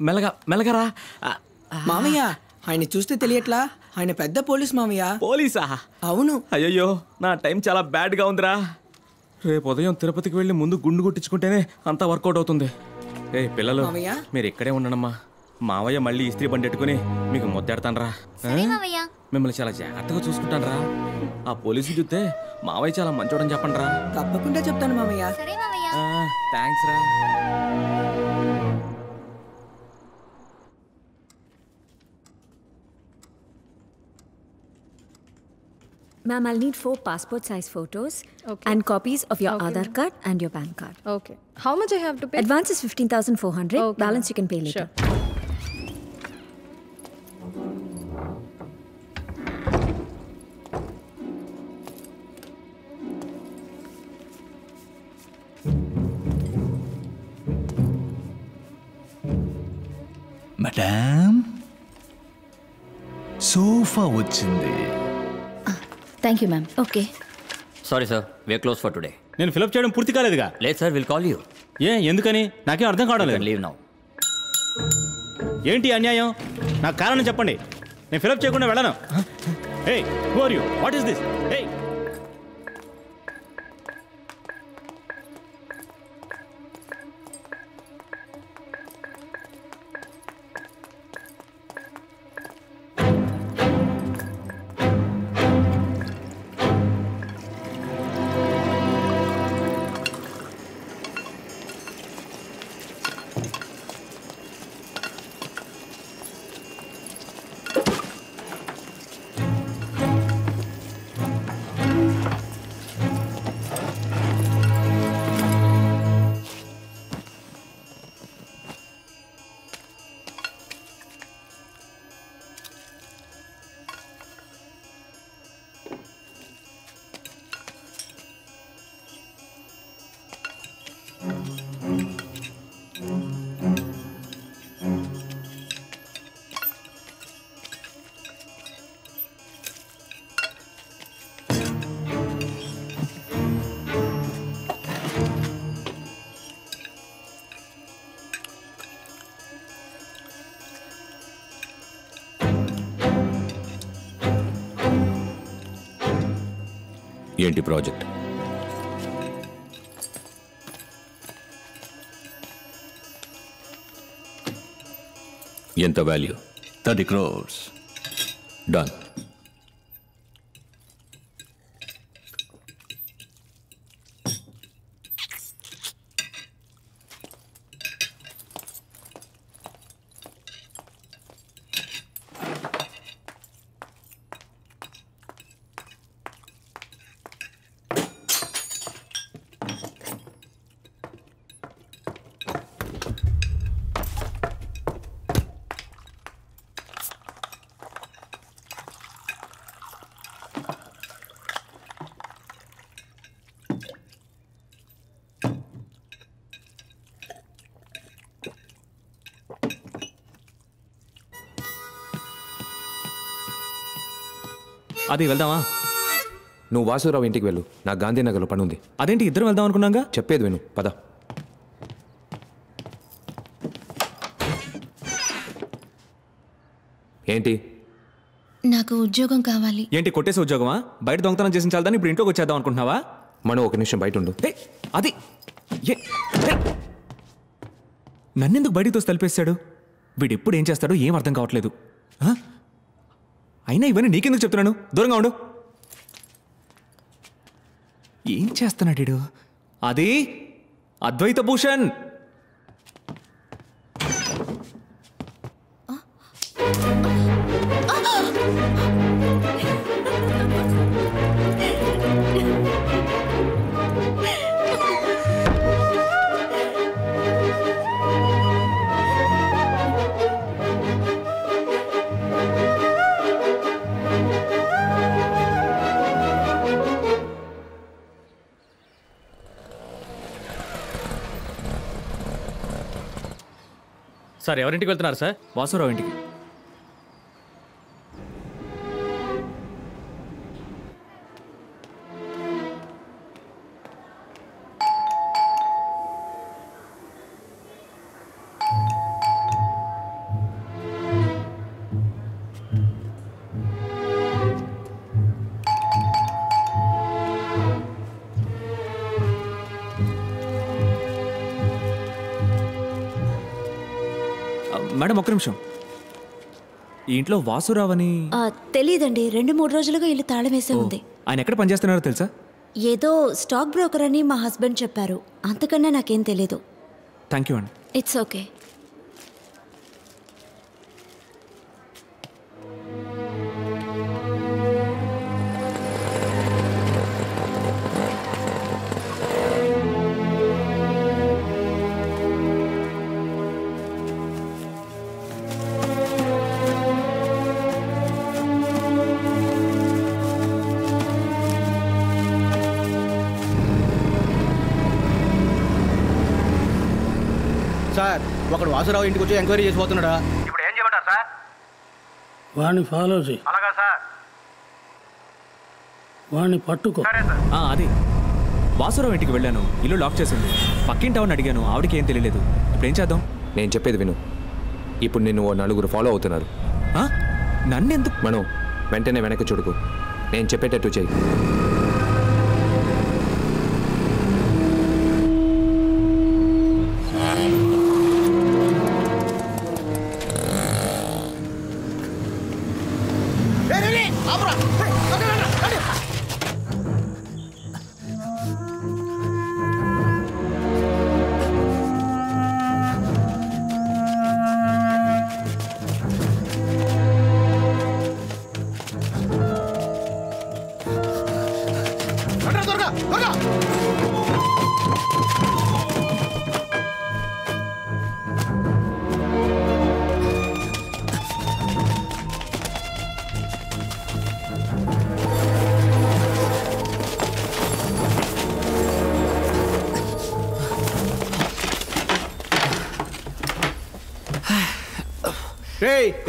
మెల్లగా మెల్లగరా. మామయ్య ఆయన చూస్తే తెలియట్లా, ఆయన పెద్ద పోలీస్ మామయ్య. పోలీసా? అవును. అయ్యయ్యో, నా టైం చాలా బ్యాడ్గా ఉందిరా. రేపు ఉదయం తిరుపతికి వెళ్ళి ముందు గుండు కొట్టించుకుంటేనే అంతా వర్కౌట్ అవుతుంది. ఏ పిల్లలు, మీరు ఇక్కడే ఉండనమ్మా. మావయ్య మళ్ళీ ఇస్త్రీ బండి పెట్టుకుని మీకు ముద్దెడతానరా. మిమ్మల్ని చాలా జాగ్రత్తగా చూసుకుంటానరా. ఆ పోలీసులు చూస్తే మావయ్య చాలా మంచోడని చెప్పండి రా. తప్పకుండా చెప్తాను మామయ్య. థ్యాంక్స్ రా. Ma'am, I'll need 4 passport size photos and copies of your Aadhaar card and your PAN card. Okay. How much I have to pay? Advance is 15,400. Balance you can pay later. Sure. Madam, sofa వచ్చింది. Thank you, ma'am. Okay. Sorry sir, we're close for today. నేను fill up చేయడం పూర్తి కాలేదుగా. లేదు sir, will call you. ఎందుకని? నాకేం అర్థం కావడం లేదు. Leave now. ఏంటి అన్యాయం? నాకు కారణం చెప్పండి. నేను ఫిలప్ చేయకుండా వెళ్ళను. Hey, who are you? What is this? Hey, ఏంటి ప్రాజెక్ట్? ఎంత వాల్యూ? 30 crores. డన్. అది వెళ్దామా? నువ్వు వాసురావు ఇంటికి వెళ్ళు, నాకు గాంధీనగర్లో పని ఉంది. అదేంటి ఇద్దరం వెళ్దాం అనుకున్నాగా? చెప్పేది విను, పద. ఏంటి? నాకు ఉద్యోగం కావాలి. ఏంటి కొట్టేసి ఉద్యోగమా? బయట దొంగతనం చేసిన చాలని ఇప్పుడు ఇంట్లోకి వచ్చేద్దాం అనుకుంటున్నావా? మనం ఒక నిమిషం బయట ఉండు. అది నన్నెందుకు బయటితో తలిపేశాడు? వీడిప్పుడు ఏం చేస్తాడో ఏం అర్థం కావట్లేదు. అయినా ఇవన్నీ నీకెందుకు చెప్తున్నాను? దూరంగా ఉండు. ఏం చేస్తున్నాడు? అది అద్వైత భూషణ్. సార్, ఎవరింటికి వెళ్తున్నారు సార్? వాసురావు ఇంటికి. మేడం ఒక్క నిమిషం. ఈ ఇంట్లో వాసురావు అని తెలీదండి, 2-3 రోజులుగా ఇల్లు తాళం వేసే ఉంది. ఆయన ఎక్కడ పనిచేస్తున్నారో తెలుసా? ఏదో స్టాక్ బ్రోకర్ అని మా హస్బెండ్ చెప్పారు, అంతకన్నా నాకేం తెలీదు. థ్యాంక్ యూ అండి. It's okay. సార్ ఒకడు వాసురావు ఇంటికి వచ్చి ఎంక్వైరీ చేసిపోతున్నాడా? ఇప్పుడు ఏం చేయమంటారు సార్? వాడిని ఫాలో చేయి. అలాగా సార్. వాడిని పట్టుకో. సరే సార్. అది వాసురావు ఇంటికి వెళ్ళాను, ఇల్లు లాక్ చేసింది. పక్కింటి ఆవిడని అడిగాను, ఆవిడకి ఏం తెలియలేదు. ఇప్పుడు ఏం చేద్దాం? నేను చెప్పేది విను. ఇప్పుడు నిన్ను 4 ఫాలో అవుతున్నారు. నన్ను ఎందుకు? మనం వెంటనే వెనక్కి చూడుకు, నేను చెప్పేటట్టు చెయ్యి.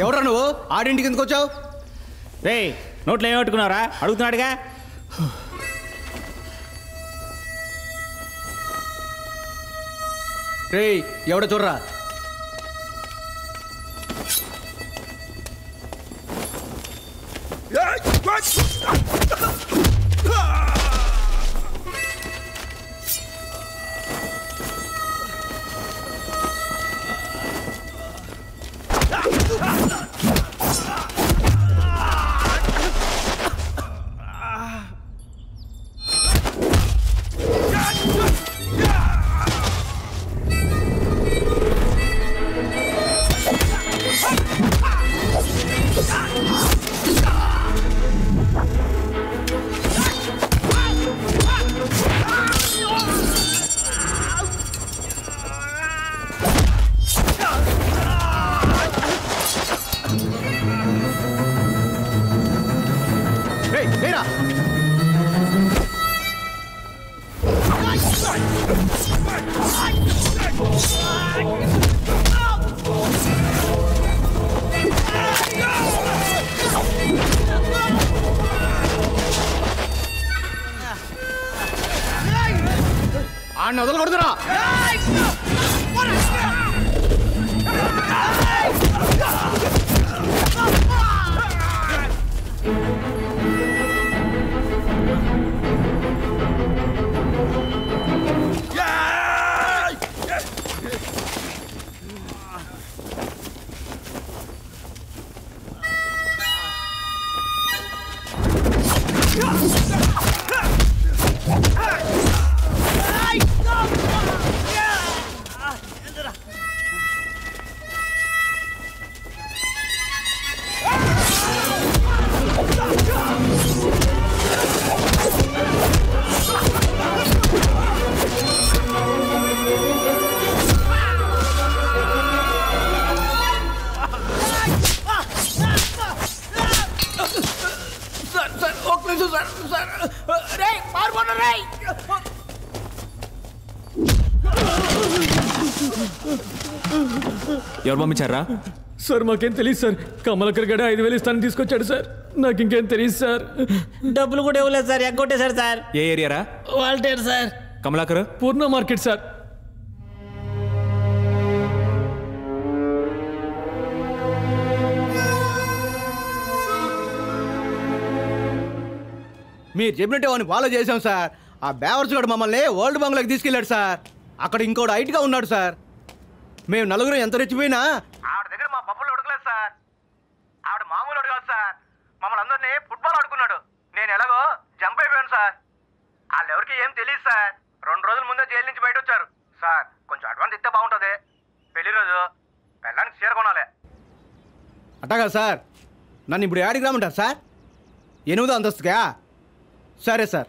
ఎవరా నువ్వు? ఆడింటికి ఎందుకు వచ్చావు? రే నోట్లో ఏం పట్టుకున్నారా? అడుగుతున్నాడుగా. రే ఎవడ చూడరా? ఆడిని వదలకూడదురా. ఎవరు పంపించారా? సార్ మాకేం తెలియదు సార్. కమలకర్ గడ 5,000 ఇస్తాను తీసుకొచ్చాడు సార్. నాకు ఇంకేం తెలియదు సార్. డబ్బులు కూడా ఇవ్వలేదు సార్, ఎగ్గొట్టేశారు సార్. ఏ ఏరియారా? Waltair sir. Kamalakar? Poorna market sir. మీరు చెప్పినట్టే వాడిని ఫాలో చేశాం సార్. ఆ బేవర్స్ గడు మమ్మల్ని వరల్డ్ బంగ్లాకి తీసుకెళ్ళాడు సార్. అక్కడ ఇంకోటి హైట్గా ఉన్నాడు సార్. మేము నలుగురు ఎంత రెచ్చిపోయినా ఆడ సార్ కొంచెం అడ్వాన్స్ ఇస్తే బాగుంటుంది. పెళ్లి రోజు పెళ్ళానికి చీర కొనాలి. అట్టగా సార్, నన్ను ఇప్పుడు యాడికి రమ్మంటారు సార్? 8వ అంతస్తుగా? సరే సార్.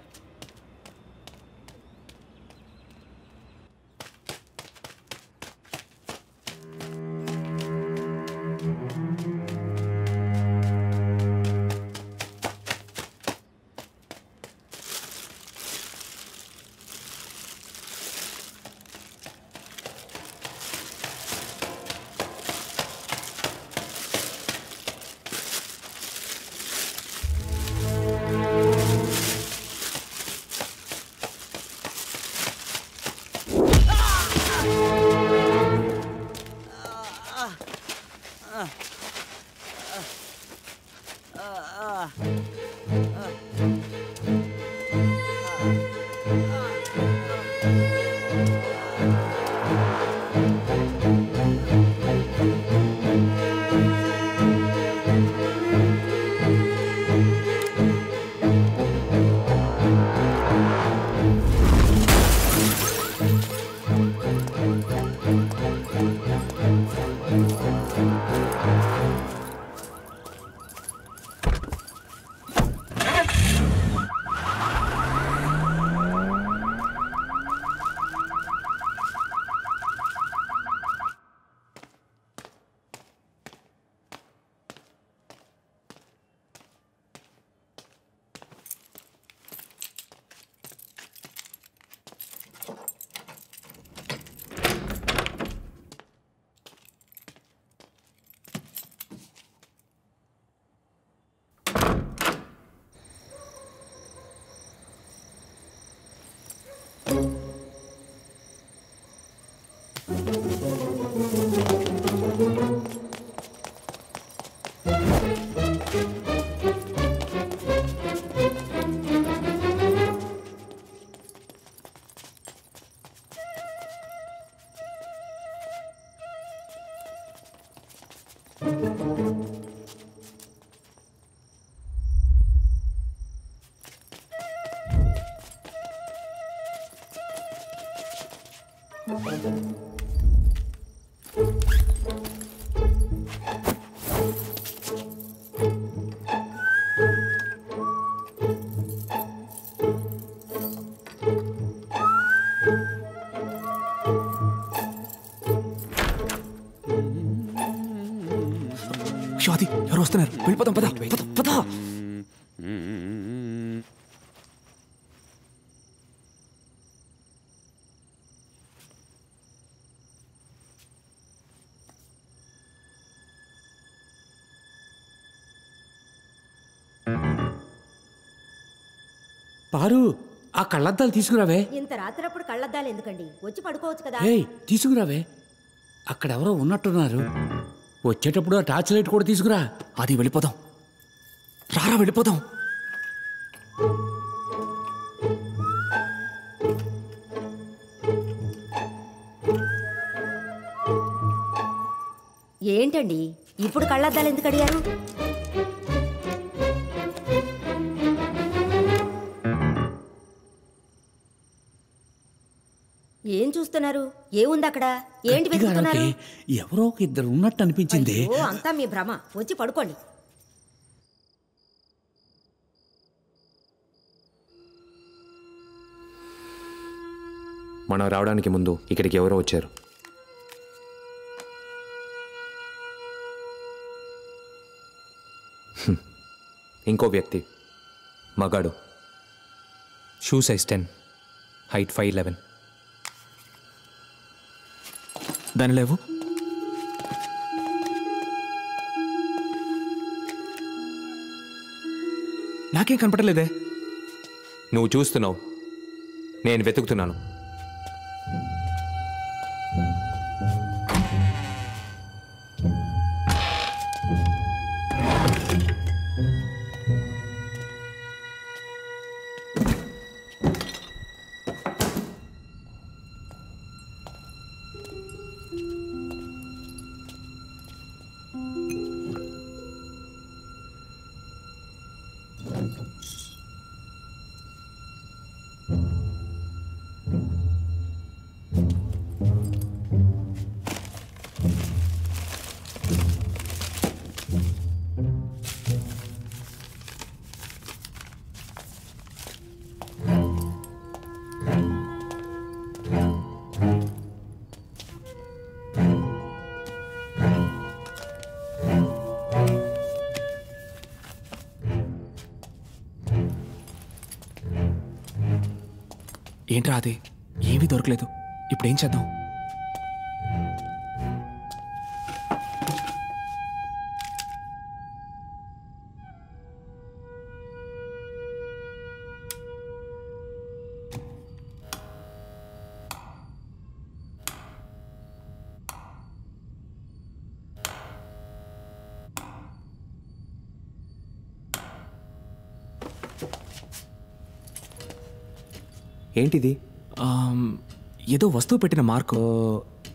షాది ఎవరు వస్తున్నారు? వెళ్ళిపోతాం, పద పద పద. పారు, ఆ కళ్ళద్దాలు తీసుకురావే. ఇంత రాత్రప్పుడు కళ్ళద్దాలు ఎందుకండి? వచ్చి పడుకోవచ్చు కదా. ఏయ్, తీసుకురావే. అక్కడెవరో ఉన్నట్టున్నారు. వచ్చేటప్పుడు ఆ టార్చ్ లైట్ కూడా తీసుకురా. అది వెళ్ళిపోదాం, రారా వెళ్ళిపోదాం. ఏంటండి ఇప్పుడు కళ్ళద్దాలు ఎందుకు అడిగారు? ఏం చూస్తున్నారు? ఏముంది అక్కడ? ఏంటి వెతుకుతున్నారు? ఎవరో ఇద్దరు ఉన్నట్టు అనిపించింది. అంతా మీ భ్రమ. వచ్చి పడుకోండి. మనం రావడానికి ముందు ఇక్కడికి ఎవరో వచ్చారు. ఇంకో వ్యక్తి, మగాడు, షూ సైజ్ 10, హైట్ 5'11". దాని లేవు. నాకేం కనపడలేదే. నువ్వు చూస్తున్నావు, నేను వెతుకుతున్నాను. ఏంట్రా అది? ఏమీ దొరకలేదు. ఇప్పుడు ఏం చేద్దాం? ఏంటిది? ఏదో వస్తువు పెట్టిన మార్కు.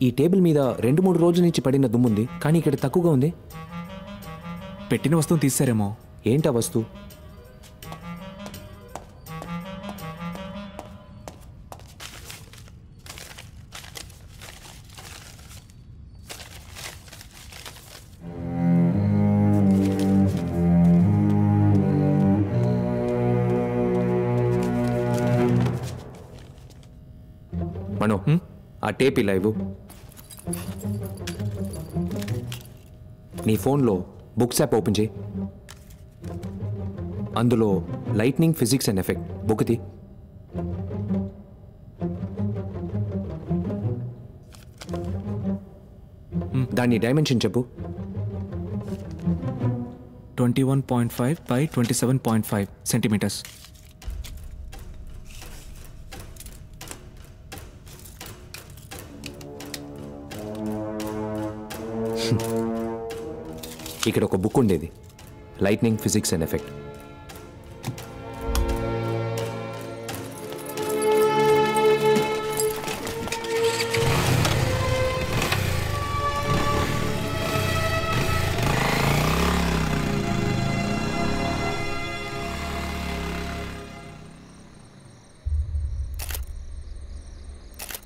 ఈ టేబుల్ మీద 2-3 రోజుల నుంచి పడిన దుమ్ముంది, కానీ ఇక్కడ తక్కువగా ఉంది. పెట్టిన వస్తువుని తీసారేమో. ఏంటా వస్తువు? మనో, ఆ టేప్ ఇలా ఇవ్వు. నీ ఫోన్లో బుక్స్ యాప్ ఓపెన్ చేయి. అందులో lightning, physics and effect book తీ. దాని డైమెన్షన్ చెప్పు. 21.5 by 27.5 సెంటీమీటర్స్. ఇక్కడ ఒక బుక్ ఉండేది, లైట్నింగ్, ఫిజిక్స్ అండ్ ఎఫెక్ట్.